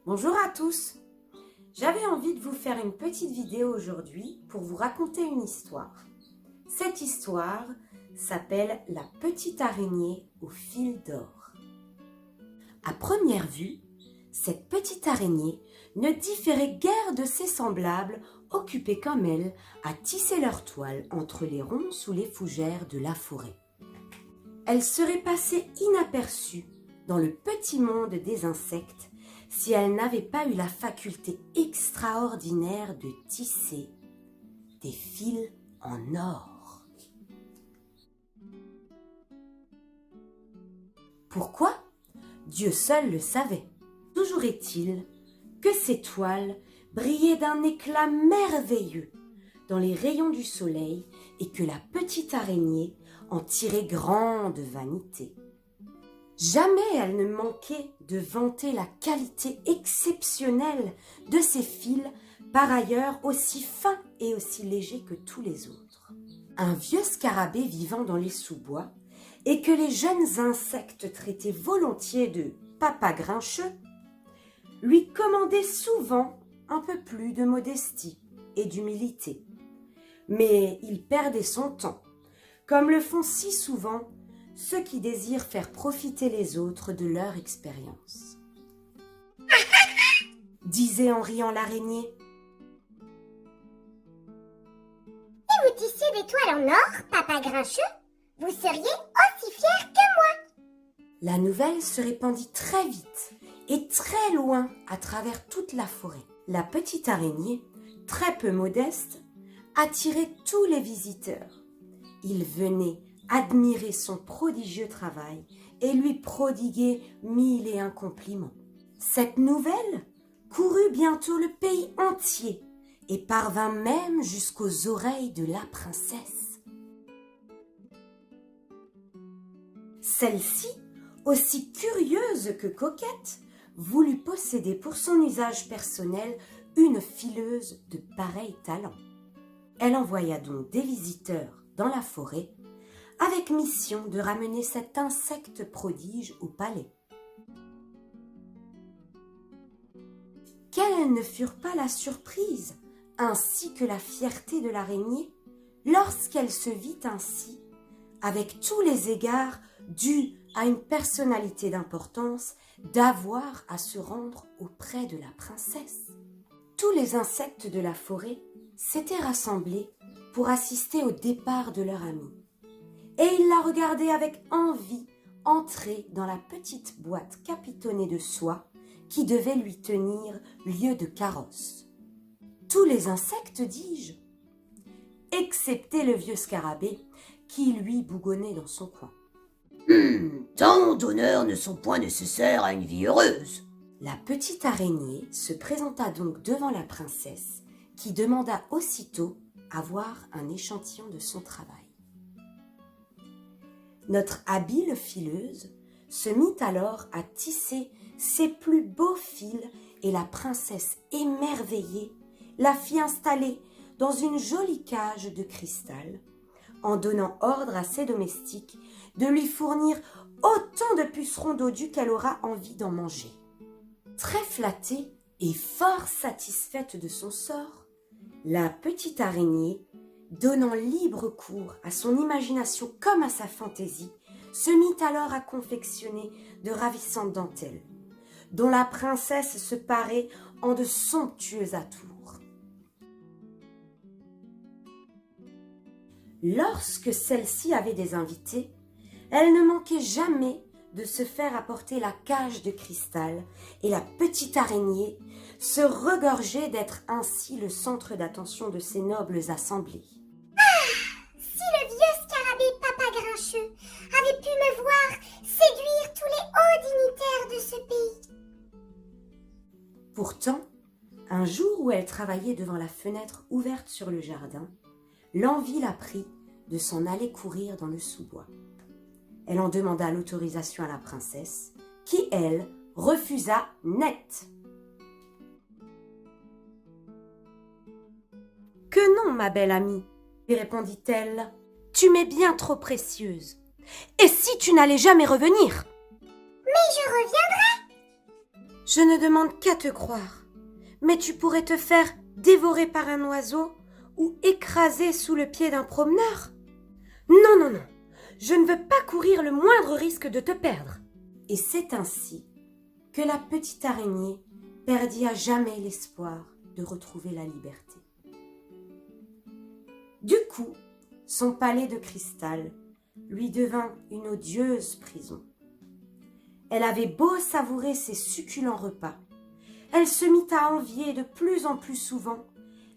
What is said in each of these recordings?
Bonjour à tous. J'avais envie de vous faire une petite vidéo aujourd'hui pour vous raconter une histoire. Cette histoire s'appelle La petite araignée au fil d'or. À première vue, cette petite araignée ne différait guère de ses semblables occupés comme elle à tisser leur toile entre les ronces ou les fougères de la forêt. Elle serait passée inaperçue dans le petit monde des insectes si elle n'avait pas eu la faculté extraordinaire de tisser des fils en or. Pourquoi ? Dieu seul le savait. Toujours est-il que ces toiles brillaient d'un éclat merveilleux dans les rayons du soleil et que la petite araignée en tirait grande vanité. Jamais elle ne manquait de vanter la qualité exceptionnelle de ces fils, par ailleurs aussi fins et aussi légers que tous les autres. Un vieux scarabée vivant dans les sous-bois et que les jeunes insectes traitaient volontiers de « papa grincheux », lui commandait souvent un peu plus de modestie et d'humilité. Mais il perdait son temps, comme le font si souvent ceux qui désirent faire profiter les autres de leur expérience. Disait en riant l'araignée. Si vous tissiez des toiles en or, papa grincheux, vous seriez aussi fier que moi. La nouvelle se répandit très vite et très loin à travers toute la forêt. La petite araignée, très peu modeste, attirait tous les visiteurs. Ils venaient admirer son prodigieux travail et lui prodiguer 1001 compliments. Cette nouvelle courut bientôt le pays entier et parvint même jusqu'aux oreilles de la princesse. Celle-ci, aussi curieuse que coquette, voulut posséder pour son usage personnel une fileuse de pareil talent. Elle envoya donc des visiteurs dans la forêt avec mission de ramener cet insecte prodige au palais. Quelle ne furent pas la surprise, ainsi que la fierté de l'araignée, lorsqu'elle se vit ainsi, avec tous les égards dus à une personnalité d'importance, d'avoir à se rendre auprès de la princesse. Tous les insectes de la forêt s'étaient rassemblés pour assister au départ de leur amie. Et ils la regardaient avec envie entrer dans la petite boîte capitonnée de soie qui devait lui tenir lieu de carrosse. Tous les insectes, dis-je, excepté le vieux scarabée qui lui bougonnait dans son coin. Tant d'honneurs ne sont point nécessaires à une vie heureuse. La petite araignée se présenta donc devant la princesse qui demanda aussitôt à voir un échantillon de son travail. Notre habile fileuse se mit alors à tisser ses plus beaux fils et la princesse émerveillée la fit installer dans une jolie cage de cristal en donnant ordre à ses domestiques de lui fournir autant de pucerons dodus qu'elle aura envie d'en manger. Très flattée et fort satisfaite de son sort, la petite araignée, donnant libre cours à son imagination comme à sa fantaisie, se mit alors à confectionner de ravissantes dentelles, dont la princesse se parait en de somptueux atours. Lorsque celle-ci avait des invités, elle ne manquait jamais de se faire apporter la cage de cristal et la petite araignée se regorgeait d'être ainsi le centre d'attention de ces nobles assemblées. Si le vieux scarabée papa grincheux avait pu me voir séduire tous les hauts dignitaires de ce pays. Pourtant, un jour où elle travaillait devant la fenêtre ouverte sur le jardin, l'envie la prit de s'en aller courir dans le sous-bois. Elle en demanda l'autorisation à la princesse, qui, elle, refusa net. « Que non, ma belle amie, lui répondit-elle, tu m'es bien trop précieuse. Et si tu n'allais jamais revenir ? Mais je reviendrai. Je ne demande qu'à te croire, mais tu pourrais te faire dévorer par un oiseau ou écraser sous le pied d'un promeneur. Non, non, non, je ne veux pas courir le moindre risque de te perdre. Et c'est ainsi que la petite araignée perdit à jamais l'espoir de retrouver la liberté. Du coup, son palais de cristal lui devint une odieuse prison. Elle avait beau savourer ses succulents repas, elle se mit à envier de plus en plus souvent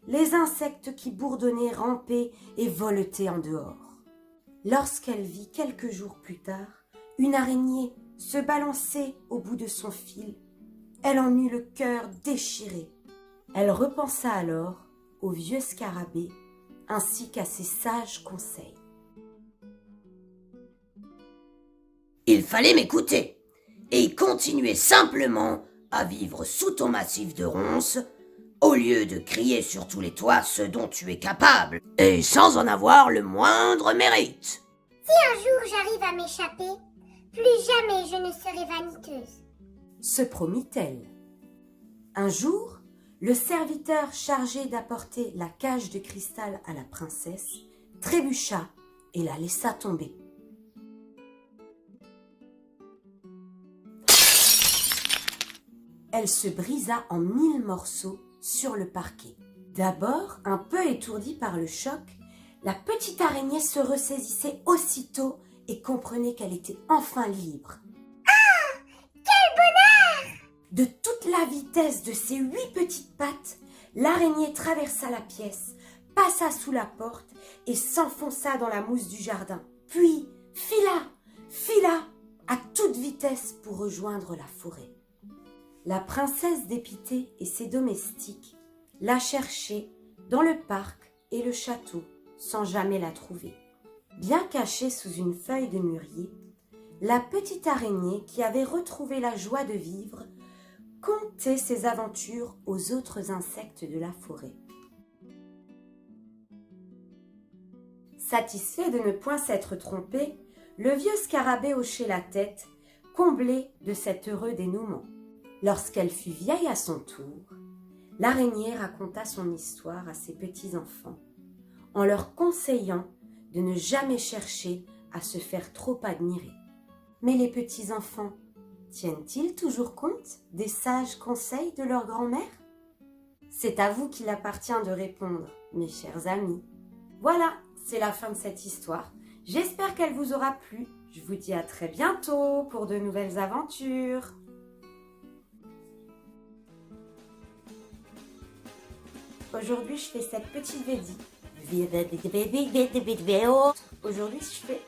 les insectes qui bourdonnaient, rampaient et voletaient en dehors. Lorsqu'elle vit quelques jours plus tard une araignée se balancer au bout de son fil, elle en eut le cœur déchiré. Elle repensa alors au vieux scarabée ainsi qu'à ses sages conseils. Il fallait m'écouter et continuer simplement à vivre sous ton massif de ronces au lieu de crier sur tous les toits ce dont tu es capable et sans en avoir le moindre mérite. Si un jour j'arrive à m'échapper, plus jamais je ne serai vaniteuse. Se promit-elle. Un jour, le serviteur chargé d'apporter la cage de cristal à la princesse trébucha et la laissa tomber. Elle se brisa en 1000 morceaux sur le parquet. D'abord, un peu étourdie par le choc, la petite araignée se ressaisissait aussitôt et comprenait qu'elle était enfin libre. Ah! Quel bonheur! De toute la vitesse de ses 8 petites pattes, l'araignée traversa la pièce, passa sous la porte et s'enfonça dans la mousse du jardin. Puis fila à toute vitesse pour rejoindre la forêt. La princesse dépitée et ses domestiques la cherchaient dans le parc et le château sans jamais la trouver. Bien cachée sous une feuille de mûrier, la petite araignée qui avait retrouvé la joie de vivre contait ses aventures aux autres insectes de la forêt. Satisfait de ne point s'être trompé, le vieux scarabée hochait la tête, comblé de cet heureux dénouement. Lorsqu'elle fut vieille à son tour, l'araignée raconta son histoire à ses petits-enfants, en leur conseillant de ne jamais chercher à se faire trop admirer. Mais les petits-enfants tiennent-ils toujours compte des sages conseils de leur grand-mère? C'est à vous qu'il appartient de répondre, mes chers amis. Voilà, c'est la fin de cette histoire. J'espère qu'elle vous aura plu. Je vous dis à très bientôt pour de nouvelles aventures. Aujourd'hui, je fais cette petite vidéo. Aujourd'hui, je fais...